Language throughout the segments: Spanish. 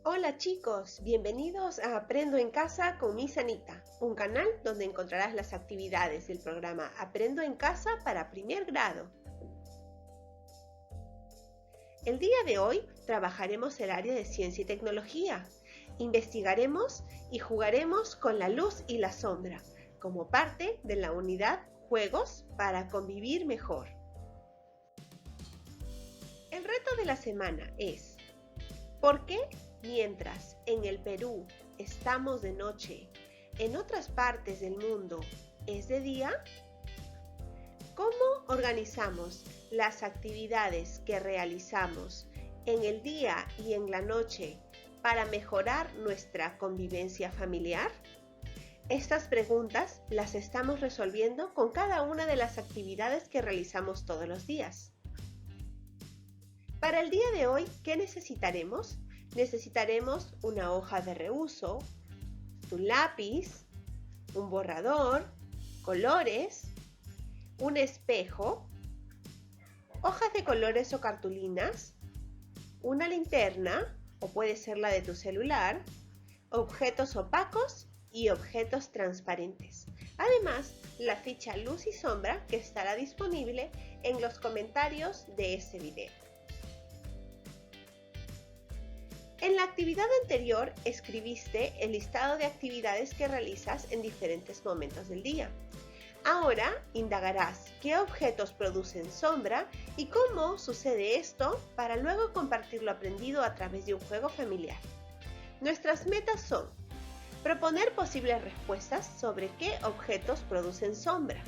Hola chicos, bienvenidos a Aprendo en Casa con Miss Anita, un canal donde encontrarás las actividades del programa Aprendo en Casa para primer grado. El día de hoy trabajaremos el área de ciencia y tecnología. Investigaremos y jugaremos con la luz y la sombra, como parte de la unidad Juegos para convivir mejor. El reto de la semana es: ¿por qué mientras en el Perú estamos de noche, en otras partes del mundo es de día? ¿Cómo organizamos las actividades que realizamos en el día y en la noche para mejorar nuestra convivencia familiar? Estas preguntas las estamos resolviendo con cada una de las actividades que realizamos todos los días. Para el día de hoy, ¿qué necesitaremos? Necesitaremos una hoja de reuso, un lápiz, un borrador, colores, un espejo, hojas de colores o cartulinas, una linterna, o puede ser la de tu celular, objetos opacos y objetos transparentes. Además, la ficha luz y sombra que estará disponible en los comentarios de este video. En la actividad anterior escribiste el listado de actividades que realizas en diferentes momentos del día. Ahora indagarás qué objetos producen sombra y cómo sucede esto para luego compartir lo aprendido a través de un juego familiar. Nuestras metas son: proponer posibles respuestas sobre qué objetos producen sombra,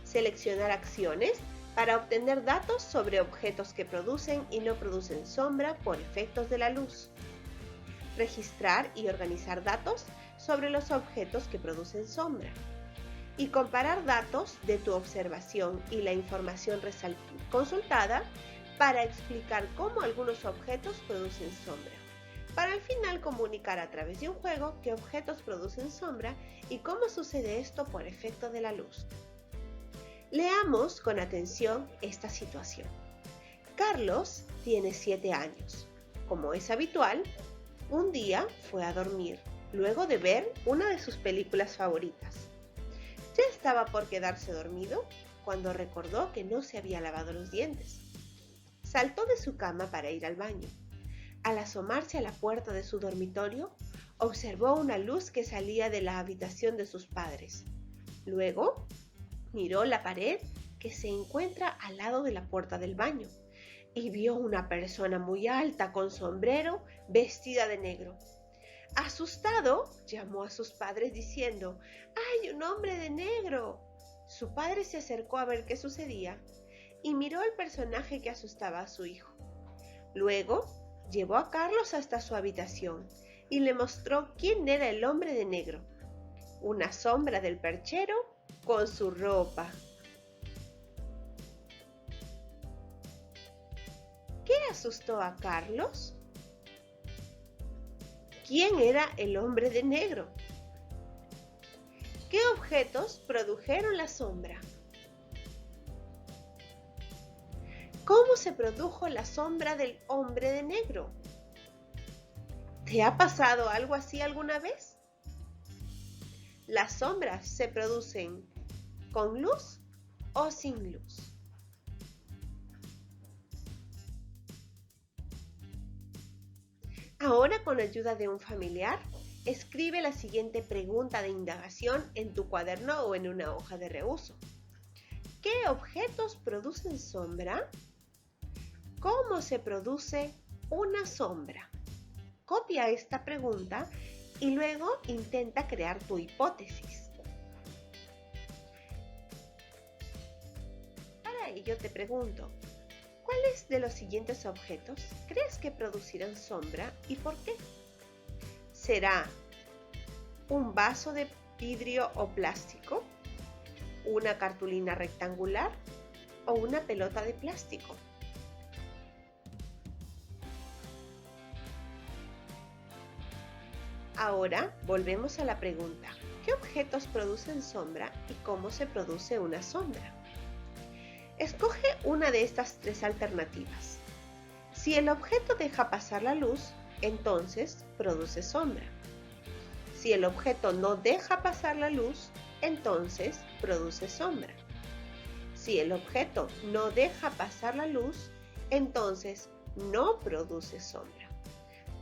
seleccionar acciones para obtener datos sobre objetos que producen y no producen sombra por efectos de la luz, registrar y organizar datos sobre los objetos que producen sombra, y comparar datos de tu observación y la información consultada para explicar cómo algunos objetos producen sombra, para al final comunicar a través de un juego qué objetos producen sombra y cómo sucede esto por efecto de la luz. Leamos con atención esta situación. Carlos tiene 7 años. Como es habitual, un día fue a dormir luego de ver una de sus películas favoritas. Ya estaba por quedarse dormido cuando recordó que no se había lavado los dientes. Saltó de su cama para ir al baño. Al asomarse a la puerta de su dormitorio, observó una luz que salía de la habitación de sus padres. Luego, miró la pared que se encuentra al lado de la puerta del baño y vio una persona muy alta con sombrero, vestida de negro. Asustado, llamó a sus padres diciendo: ¡Hay un hombre de negro! Su padre se acercó a ver qué sucedía y miró al personaje que asustaba a su hijo. Luego, llevó a Carlos hasta su habitación y le mostró quién era el hombre de negro: una sombra del perchero con su ropa. ¿Qué asustó a Carlos? ¿Quién era el hombre de negro? ¿Qué objetos produjeron la sombra? ¿Cómo se produjo la sombra del hombre de negro? ¿Te ha pasado algo así alguna vez? ¿Las sombras se producen con luz o sin luz? Ahora, con ayuda de un familiar, escribe la siguiente pregunta de indagación en tu cuaderno o en una hoja de reuso. ¿Qué objetos producen sombra? ¿Cómo se produce una sombra? Copia esta pregunta y luego intenta crear tu hipótesis. Para ello te pregunto: ¿cuáles de los siguientes objetos crees que producirán sombra y por qué? ¿Será un vaso de vidrio o plástico, una cartulina rectangular o una pelota de plástico? Ahora volvemos a la pregunta: ¿qué objetos producen sombra y cómo se produce una sombra? Escoge una de estas tres alternativas. Si el objeto deja pasar la luz, entonces produce sombra. Si el objeto no deja pasar la luz, entonces produce sombra. Si el objeto no deja pasar la luz, entonces no produce sombra.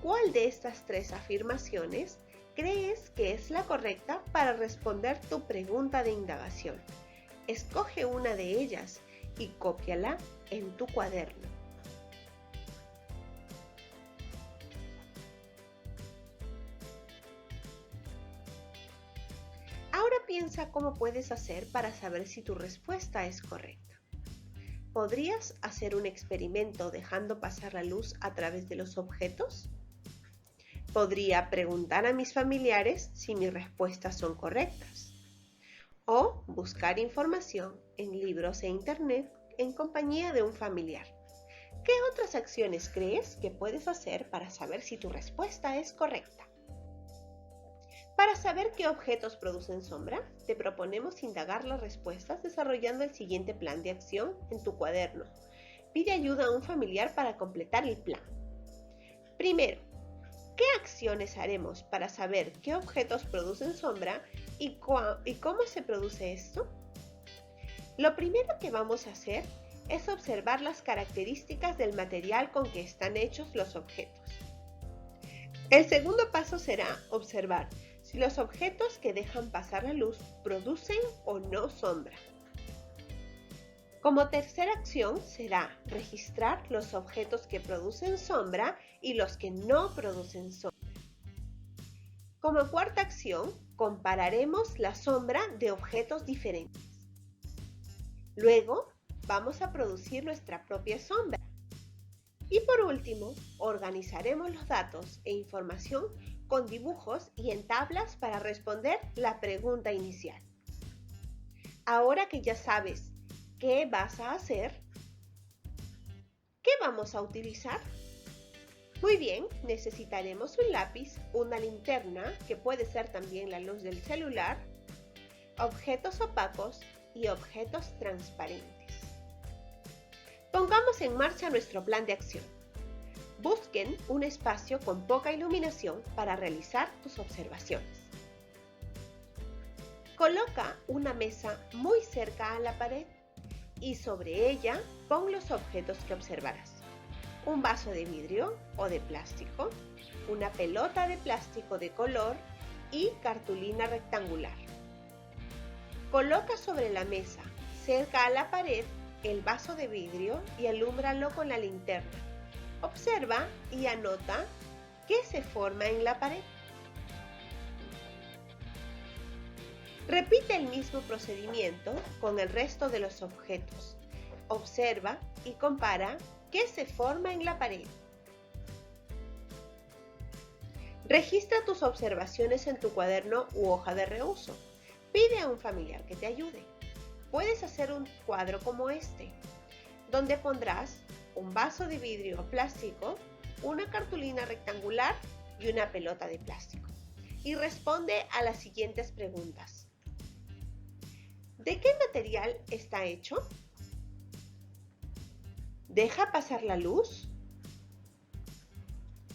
¿Cuál de estas tres afirmaciones crees que es la correcta para responder tu pregunta de indagación? Escoge una de ellas y cópiala en tu cuaderno. Ahora piensa cómo puedes hacer para saber si tu respuesta es correcta. ¿Podrías hacer un experimento dejando pasar la luz a través de los objetos? Podría preguntar a mis familiares si mis respuestas son correctas. O buscar información en libros e internet en compañía de un familiar. ¿Qué otras acciones crees que puedes hacer para saber si tu respuesta es correcta? Para saber qué objetos producen sombra, te proponemos indagar las respuestas desarrollando el siguiente plan de acción en tu cuaderno. Pide ayuda a un familiar para completar el plan. Primero, ¿qué acciones haremos para saber qué objetos producen sombra y cómo se produce esto? Lo primero que vamos a hacer es observar las características del material con que están hechos los objetos. El segundo paso será observar si los objetos que dejan pasar la luz producen o no sombra. Como tercera acción será registrar los objetos que producen sombra y los que no producen sombra. Como cuarta acción, compararemos la sombra de objetos diferentes. Luego, vamos a producir nuestra propia sombra. Y por último, organizaremos los datos e información con dibujos y en tablas para responder la pregunta inicial. Ahora que ya sabes qué vas a hacer, ¿qué vamos a utilizar? Muy bien, necesitaremos un lápiz, una linterna, que puede ser también la luz del celular, objetos opacos y objetos transparentes. Pongamos en marcha nuestro plan de acción. Busquen un espacio con poca iluminación para realizar tus observaciones. Coloca una mesa muy cerca a la pared y sobre ella pon los objetos que observarás. Un vaso de vidrio o de plástico, una pelota de plástico de color y cartulina rectangular. Coloca sobre la mesa, cerca a la pared, el vaso de vidrio y alúmbralo con la linterna. Observa y anota qué se forma en la pared. Repite el mismo procedimiento con el resto de los objetos. Observa y compara qué se forma en la pared. Registra tus observaciones en tu cuaderno u hoja de reuso. Pide a un familiar que te ayude. Puedes hacer un cuadro como este, donde pondrás un vaso de vidrio o plástico, una cartulina rectangular y una pelota de plástico. Y responde a las siguientes preguntas. ¿De qué material está hecho? ¿Deja pasar la luz?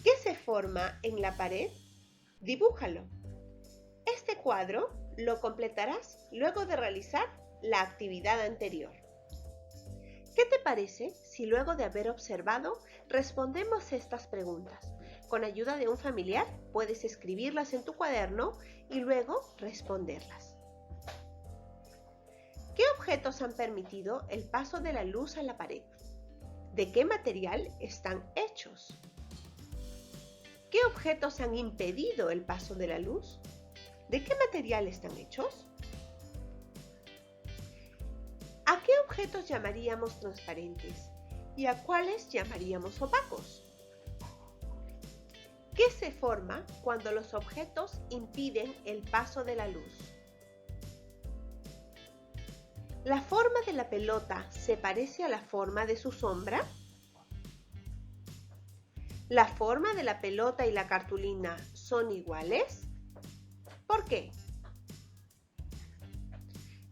¿Qué se forma en la pared? Dibújalo. Este cuadro lo completarás luego de realizar la actividad anterior. ¿Qué te parece si luego de haber observado respondemos estas preguntas? Con ayuda de un familiar puedes escribirlas en tu cuaderno y luego responderlas. ¿Qué objetos han permitido el paso de la luz a la pared? ¿De qué material están hechos? ¿Qué objetos han impedido el paso de la luz? ¿De qué material están hechos? ¿A qué objetos llamaríamos transparentes y a cuáles llamaríamos opacos? ¿Qué se forma cuando los objetos impiden el paso de la luz? ¿La forma de la pelota se parece a la forma de su sombra? ¿La forma de la pelota y la cartulina son iguales? ¿Por qué?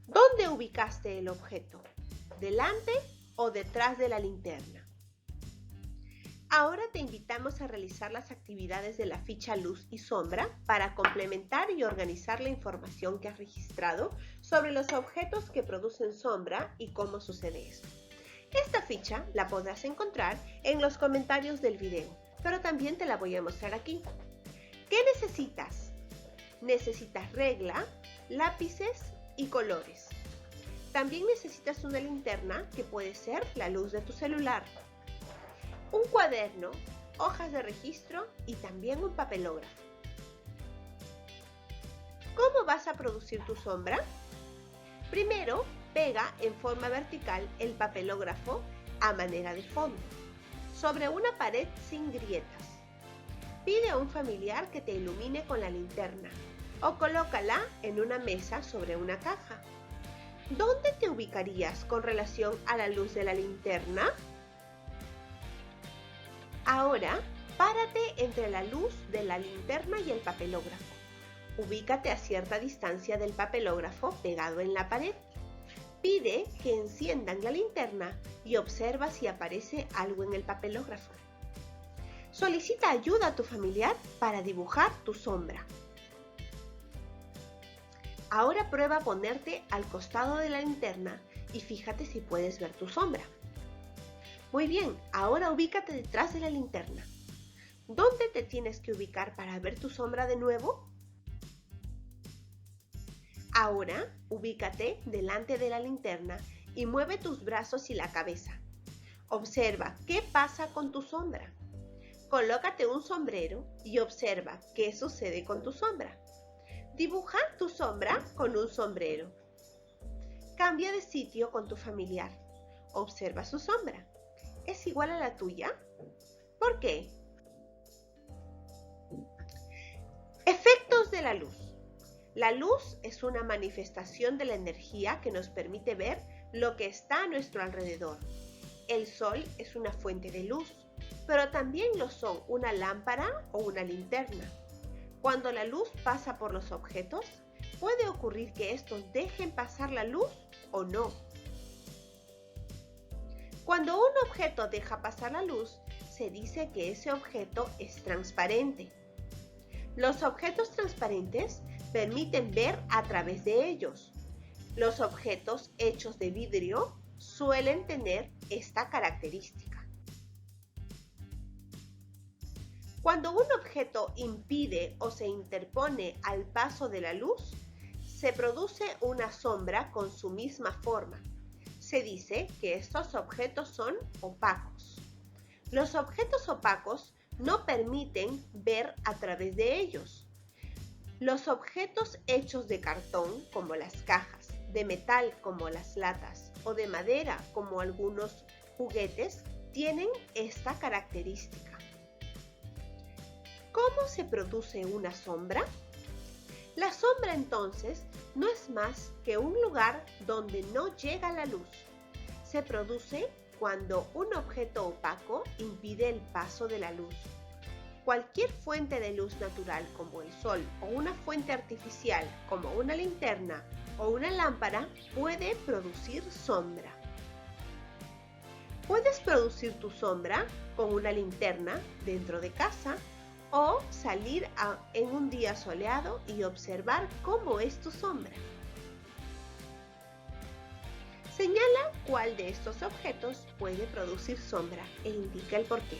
¿Dónde ubicaste el objeto? ¿Delante o detrás de la linterna? Ahora te invitamos a realizar las actividades de la ficha luz y sombra para complementar y organizar la información que has registrado sobre los objetos que producen sombra y cómo sucede esto. Esta ficha la podrás encontrar en los comentarios del video, pero también te la voy a mostrar aquí. ¿Qué necesitas? Necesitas regla, lápices y colores. También necesitas una linterna que puede ser la luz de tu celular, un cuaderno, hojas de registro y también un papelógrafo. ¿Cómo vas a producir tu sombra? Primero, pega en forma vertical el papelógrafo a manera de fondo, sobre una pared sin grietas. Pide a un familiar que te ilumine con la linterna o colócala en una mesa sobre una caja. ¿Dónde te ubicarías con relación a la luz de la linterna? Ahora, párate entre la luz de la linterna y el papelógrafo. Ubícate a cierta distancia del papelógrafo pegado en la pared. Pide que enciendan la linterna y observa si aparece algo en el papelógrafo. Solicita ayuda a tu familiar para dibujar tu sombra. Ahora prueba a ponerte al costado de la linterna y fíjate si puedes ver tu sombra. Muy bien, ahora ubícate detrás de la linterna. ¿Dónde te tienes que ubicar para ver tu sombra de nuevo? Ahora, ubícate delante de la linterna y mueve tus brazos y la cabeza. Observa qué pasa con tu sombra. Colócate un sombrero y observa qué sucede con tu sombra. Dibuja tu sombra con un sombrero. Cambia de sitio con tu familiar. Observa su sombra. ¿Es igual a la tuya? ¿Por qué? Efectos de la luz. La luz es una manifestación de la energía que nos permite ver lo que está a nuestro alrededor. El sol es una fuente de luz, pero también lo son una lámpara o una linterna. Cuando la luz pasa por los objetos, puede ocurrir que estos dejen pasar la luz o no. Cuando un objeto deja pasar la luz, se dice que ese objeto es transparente. Los objetos transparentes permiten ver a través de ellos. Los objetos hechos de vidrio suelen tener esta característica. Cuando un objeto impide o se interpone al paso de la luz, se produce una sombra con su misma forma. Se dice que estos objetos son opacos. Los objetos opacos no permiten ver a través de ellos. Los objetos hechos de cartón, como las cajas, de metal, como las latas, o de madera, como algunos juguetes, tienen esta característica. ¿Cómo se produce una sombra? La sombra entonces no es más que un lugar donde no llega la luz. Se produce cuando un objeto opaco impide el paso de la luz. Cualquier fuente de luz natural como el sol o una fuente artificial como una linterna o una lámpara puede producir sombra. Puedes producir tu sombra con una linterna dentro de casa o salir en un día soleado y observar cómo es tu sombra. Señala cuál de estos objetos puede producir sombra e indica el porqué.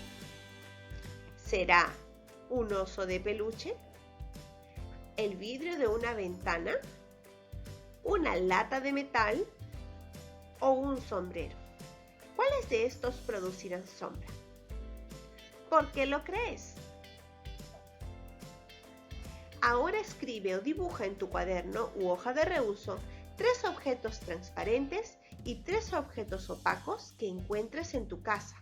¿Será un oso de peluche? ¿El vidrio de una ventana? ¿Una lata de metal? ¿O un sombrero? ¿Cuáles de estos producirán sombra? ¿Por qué lo crees? Ahora escribe o dibuja en tu cuaderno u hoja de reuso 3 objetos transparentes y 3 objetos opacos que encuentres en tu casa.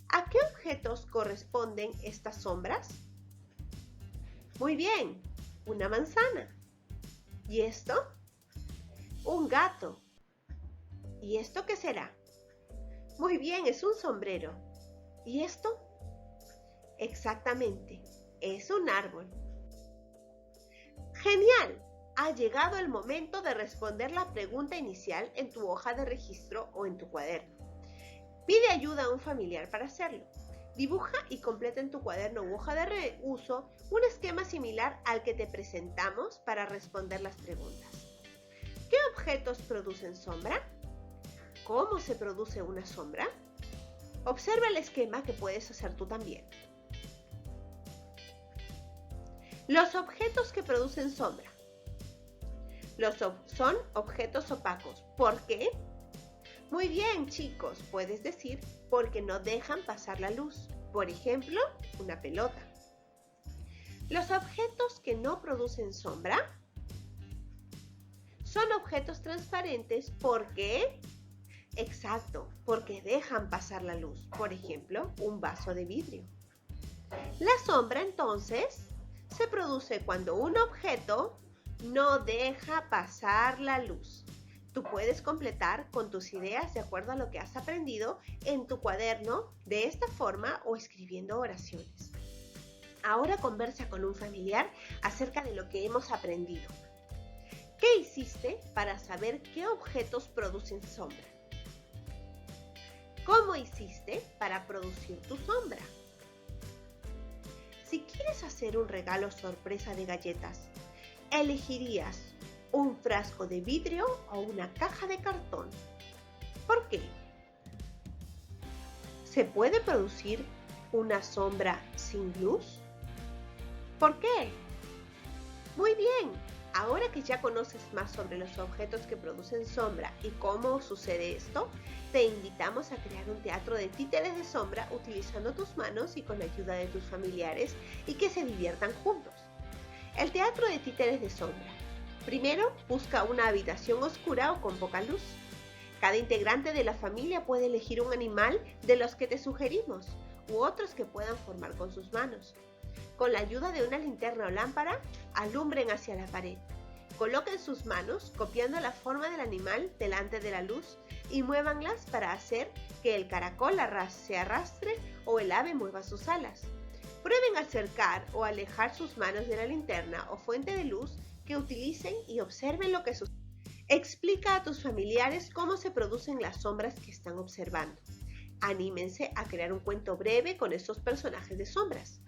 ¿A qué objetos corresponden estas sombras? Muy bien, una manzana. ¿Y esto? Un gato. ¿Y esto qué será? Muy bien, es un sombrero. ¿Y esto? Exactamente, es un árbol. ¡Genial! Ha llegado el momento de responder la pregunta inicial en tu hoja de registro o en tu cuaderno. Pide ayuda a un familiar para hacerlo. Dibuja y completa en tu cuaderno u hoja de reuso un esquema similar al que te presentamos para responder las preguntas. ¿Qué objetos producen sombra? ¿Cómo se produce una sombra? Observa el esquema que puedes hacer tú también. Los objetos que producen sombra. Son objetos opacos. ¿Por qué? Muy bien, chicos, puedes decir porque no dejan pasar la luz. Por ejemplo, una pelota. Los objetos que no producen sombra son objetos transparentes. ¿Por qué? Exacto, porque dejan pasar la luz. Por ejemplo, un vaso de vidrio. La sombra, entonces, se produce cuando un objeto no deja pasar la luz. Tú puedes completar con tus ideas de acuerdo a lo que has aprendido en tu cuaderno de esta forma o escribiendo oraciones. Ahora conversa con un familiar acerca de lo que hemos aprendido. ¿Qué hiciste para saber qué objetos producen sombra? ¿Cómo hiciste para producir tu sombra? Si quieres hacer un regalo sorpresa de galletas, ¿elegirías un frasco de vidrio o una caja de cartón? ¿Por qué? ¿Se puede producir una sombra sin luz? ¿Por qué? Muy bien, ahora que ya conoces más sobre los objetos que producen sombra y cómo sucede esto, te invitamos a crear un teatro de títeres de sombra utilizando tus manos y con la ayuda de tus familiares y que se diviertan juntos. El teatro de títeres de sombra. Primero, busca una habitación oscura o con poca luz. Cada integrante de la familia puede elegir un animal de los que te sugerimos u otros que puedan formar con sus manos. Con la ayuda de una linterna o lámpara, alumbren hacia la pared. Coloquen sus manos copiando la forma del animal delante de la luz y muévanlas para hacer que el caracol se arrastre o el ave mueva sus alas. Prueben acercar o alejar sus manos de la linterna o fuente de luz que utilicen y observen lo que sucede. Explica a tus familiares cómo se producen las sombras que están observando. Anímense a crear un cuento breve con estos personajes de sombras.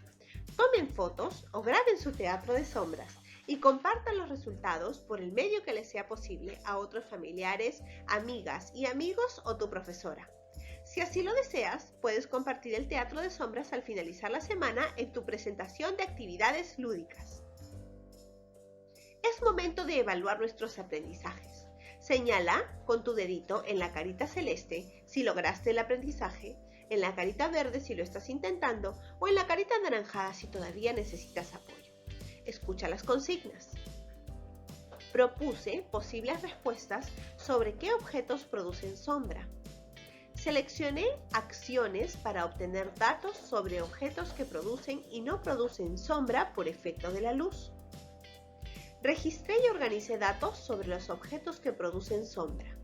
Tomen fotos o graben su teatro de sombras y compartan los resultados por el medio que les sea posible a otros familiares, amigas y amigos o tu profesora. Si así lo deseas, puedes compartir el teatro de sombras al finalizar la semana en tu presentación de actividades lúdicas. Es momento de evaluar nuestros aprendizajes. Señala con tu dedito en la carita celeste si lograste el aprendizaje, en la carita verde si lo estás intentando o en la carita anaranjada si todavía necesitas apoyo. Escucha las consignas. Propuse posibles respuestas sobre qué objetos producen sombra. Seleccioné acciones para obtener datos sobre objetos que producen y no producen sombra por efecto de la luz. Registré y organicé datos sobre los objetos que producen sombra.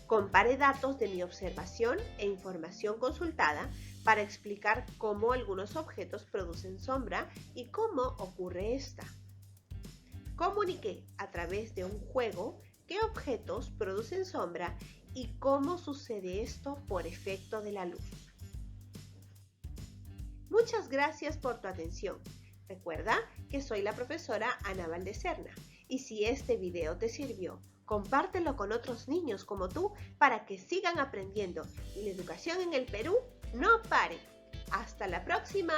Comparé datos de mi observación e información consultada para explicar cómo algunos objetos producen sombra y cómo ocurre esta. Comuniqué a través de un juego qué objetos producen sombra y cómo sucede esto por efecto de la luz. Muchas gracias por tu atención. Recuerda que soy la profesora Ana Valdeserna y si este video te sirvió, compártelo con otros niños como tú para que sigan aprendiendo y la educación en el Perú no pare. ¡Hasta la próxima!